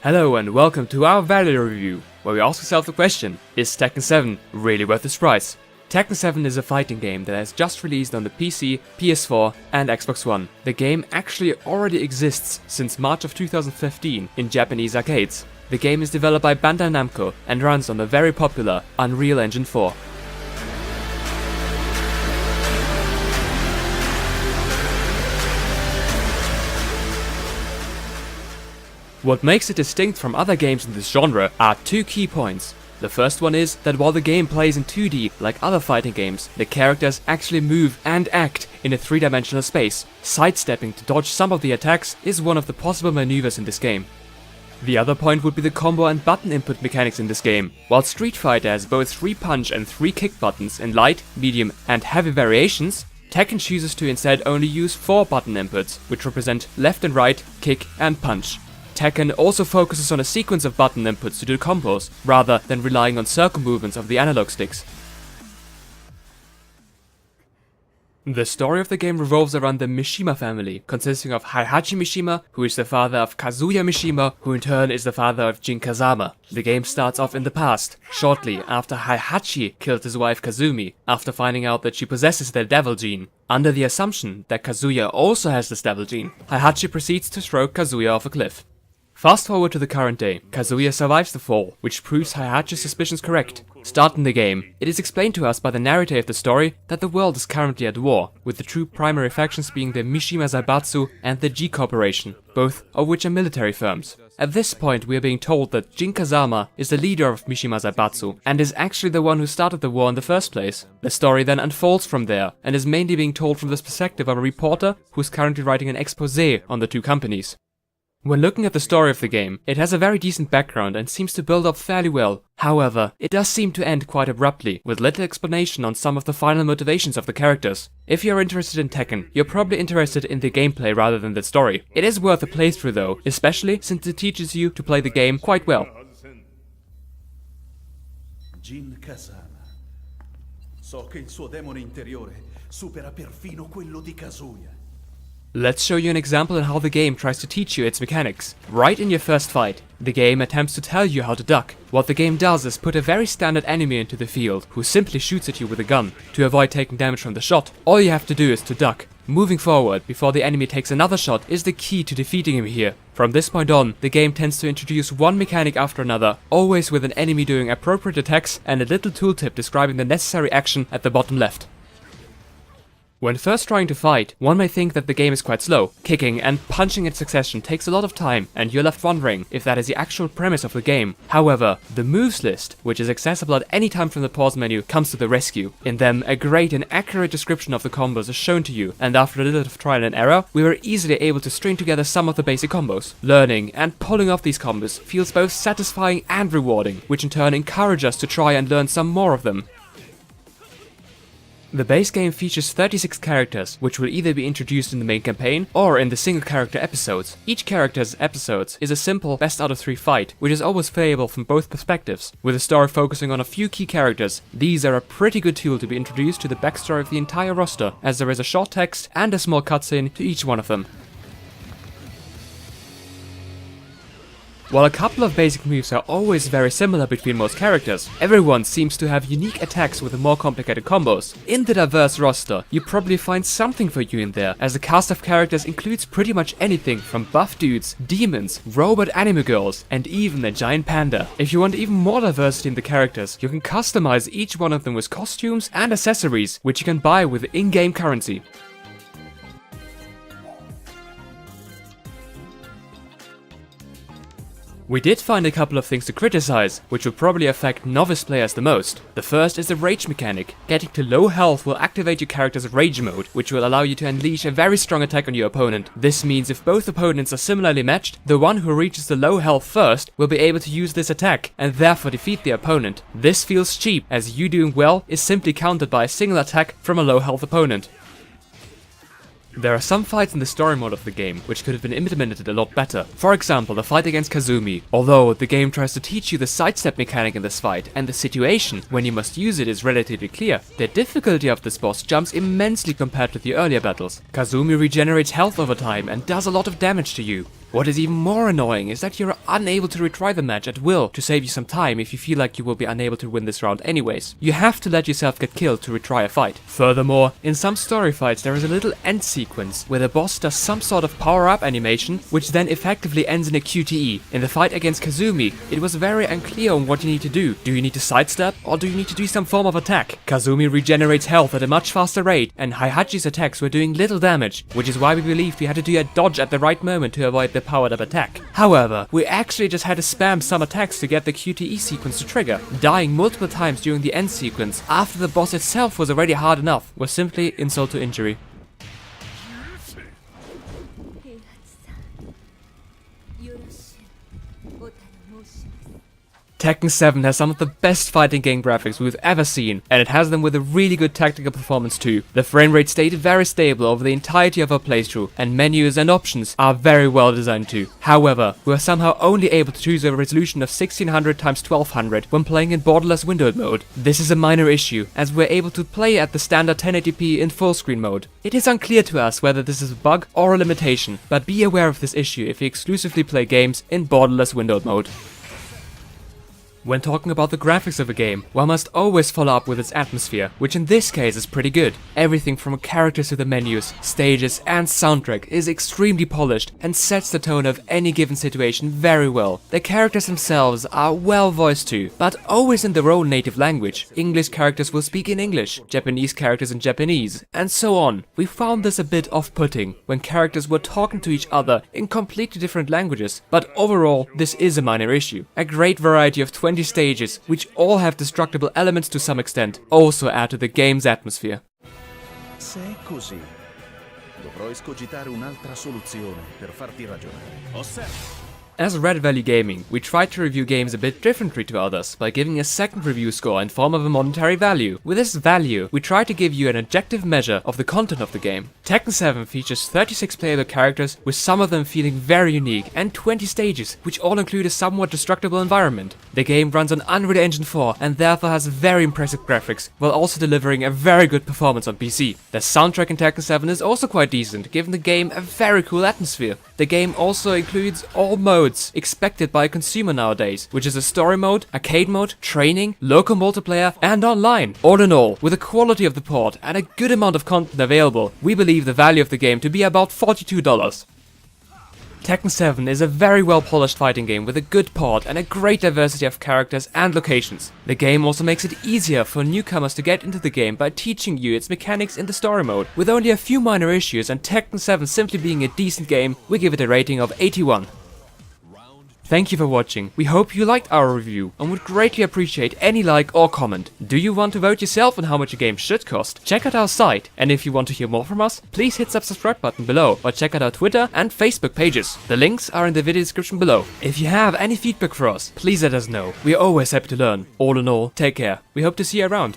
Hello and welcome to our value review, where we ask ourselves the question, is Tekken 7 really worth its price? Tekken 7 is a fighting game that has just released on the PC, PS4 and Xbox One. The game actually already exists since March of 2015 in Japanese arcades. The game is developed by Bandai Namco and runs on the very popular Unreal Engine 4. What makes it distinct from other games in this genre are two key points. The first one is that while the game plays in 2D like other fighting games, the characters actually move and act in a three-dimensional space. Sidestepping to dodge some of the attacks is one of the possible maneuvers in this game. The other point would be the combo and button input mechanics in this game. While Street Fighter has both 3 punch and 3 kick buttons in light, medium and heavy variations, Tekken chooses to instead only use 4 button inputs, which represent left and right, kick and punch. Tekken also focuses on a sequence of button inputs to do combos, rather than relying on circle movements of the analog sticks. The story of the game revolves around the Mishima family, consisting of Heihachi Mishima, who is the father of Kazuya Mishima, who in turn is the father of Jin Kazama. The game starts off in the past, shortly after Heihachi killed his wife Kazumi, after finding out that she possesses the devil gene. Under the assumption that Kazuya also has this devil gene, Heihachi proceeds to throw Kazuya off a cliff. Fast forward to the current day, Kazuya survives the fall, which proves Heihachi's suspicions correct. Starting the game, it is explained to us by the narrator of the story that the world is currently at war, with the two primary factions being the Mishima Zaibatsu and the G Corporation, both of which are military firms. At this point we are being told that Jin Kazama is the leader of Mishima Zaibatsu and is actually the one who started the war in the first place. The story then unfolds from there and is mainly being told from the perspective of a reporter who is currently writing an exposé on the two companies. When looking at the story of the game, it has a very decent background and seems to build up fairly well. However, it does seem to end quite abruptly, with little explanation on some of the final motivations of the characters. If you're interested in Tekken, you're probably interested in the gameplay rather than the story. It is worth a playthrough though, especially since it teaches you to play the game quite well. Jin Kazama. So che il suo demone interiore supera perfino quello di Kazuya. Let's show you an example on how the game tries to teach you its mechanics. Right in your first fight, the game attempts to tell you how to duck. What the game does is put a very standard enemy into the field, who simply shoots at you with a gun. To avoid taking damage from the shot, all you have to do is to duck. Moving forward before the enemy takes another shot is the key to defeating him here. From this point on, the game tends to introduce one mechanic after another, always with an enemy doing appropriate attacks and a little tooltip describing the necessary action at the bottom left. When first trying to fight, one may think that the game is quite slow. Kicking and punching in succession takes a lot of time, and you're left wondering if that is the actual premise of the game. However, the moves list, which is accessible at any time from the pause menu, comes to the rescue. In them, a great and accurate description of the combos is shown to you, and after a little of trial and error, we were easily able to string together some of the basic combos. Learning and pulling off these combos feels both satisfying and rewarding, which in turn encourage us to try and learn some more of them. The base game features 36 characters, which will either be introduced in the main campaign or in the single character episodes. Each character's episodes is a simple best out of 3 fight, which is always playable from both perspectives. With the story focusing on a few key characters, these are a pretty good tool to be introduced to the backstory of the entire roster, as there is a short text and a small cutscene to each one of them. While a couple of basic moves are always very similar between most characters, everyone seems to have unique attacks with more complicated combos. In the diverse roster, you probably find something for you in there, as the cast of characters includes pretty much anything from buff dudes, demons, robot anime girls, and even a giant panda. If you want even more diversity in the characters, you can customize each one of them with costumes and accessories, which you can buy with in-game currency. We did find a couple of things to criticize, which will probably affect novice players the most. The first is the rage mechanic. Getting to low health will activate your character's rage mode, which will allow you to unleash a very strong attack on your opponent. This means if both opponents are similarly matched, the one who reaches the low health first will be able to use this attack, and therefore defeat the opponent. This feels cheap, as you doing well is simply countered by a single attack from a low health opponent. There are some fights in the story mode of the game which could have been implemented a lot better. For example, the fight against Kazumi. Although the game tries to teach you the sidestep mechanic in this fight, and the situation when you must use it is relatively clear, the difficulty of this boss jumps immensely compared to the earlier battles. Kazumi regenerates health over time and does a lot of damage to you. What is even more annoying is that you're unable to retry the match at will to save you some time if you feel like you will be unable to win this round anyways. You have to let yourself get killed to retry a fight. Furthermore, in some story fights there is a little end sequence where the boss does some sort of power-up animation which then effectively ends in a QTE. In the fight against Kazumi, it was very unclear on what you need to do. Do you need to sidestep or do you need to do some form of attack? Kazumi regenerates health at a much faster rate and Heihachi's attacks were doing little damage, which is why we believed we had to do a dodge at the right moment to avoid the powered up attack. However, we actually just had to spam some attacks to get the QTE sequence to trigger. Dying multiple times during the end sequence after the boss itself was already hard enough was simply insult to injury. Tekken 7 has some of the best fighting game graphics we've ever seen, and it has them with a really good tactical performance too. The frame rate stayed very stable over the entirety of our playthrough, and menus and options are very well designed too. However, we were somehow only able to choose a resolution of 1600x1200 when playing in borderless windowed mode. This is a minor issue, as we're able to play at the standard 1080p in full screen mode. It is unclear to us whether this is a bug or a limitation, but be aware of this issue if you exclusively play games in borderless windowed mode. When talking about the graphics of a game, one must always follow up with its atmosphere, which in this case is pretty good. Everything from characters to the menus, stages and soundtrack is extremely polished and sets the tone of any given situation very well. The characters themselves are well voiced too, but always in their own native language. English characters will speak in English, Japanese characters in Japanese, and so on. We found this a bit off-putting when characters were talking to each other in completely different languages, but overall this is a minor issue. A great variety of 20 stages, which all have destructible elements to some extent, also add to the game's atmosphere. Se è così, dovrò escogitare un'altra soluzione per farti ragionare. Osserva. As Red Valley Gaming, we tried to review games a bit differently to others by giving a second review score in form of a monetary value. With this value, we try to give you an objective measure of the content of the game. Tekken 7 features 36 playable characters, with some of them feeling very unique, and 20 stages, which all include a somewhat destructible environment. The game runs on Unreal Engine 4 and therefore has very impressive graphics, while also delivering a very good performance on PC. The soundtrack in Tekken 7 is also quite decent, giving the game a very cool atmosphere. The game also includes all modes expected by a consumer nowadays, which is a story mode, arcade mode, training, local multiplayer and online. All in all, with the quality of the port and a good amount of content available, we believe the value of the game to be about $42. Tekken 7 is a very well polished fighting game with a good port and a great diversity of characters and locations. The game also makes it easier for newcomers to get into the game by teaching you its mechanics in the story mode. With only a few minor issues and Tekken 7 simply being a decent game, we give it a rating of 81. Thank you for watching. We hope you liked our review and would greatly appreciate any like or comment. Do you want to vote yourself on how much a game should cost? Check out our site, and if you want to hear more from us, please hit the subscribe button below or check out our Twitter and Facebook pages. The links are in the video description below. If you have any feedback for us, please let us know. We are always happy to learn. All in all, take care. We hope to see you around.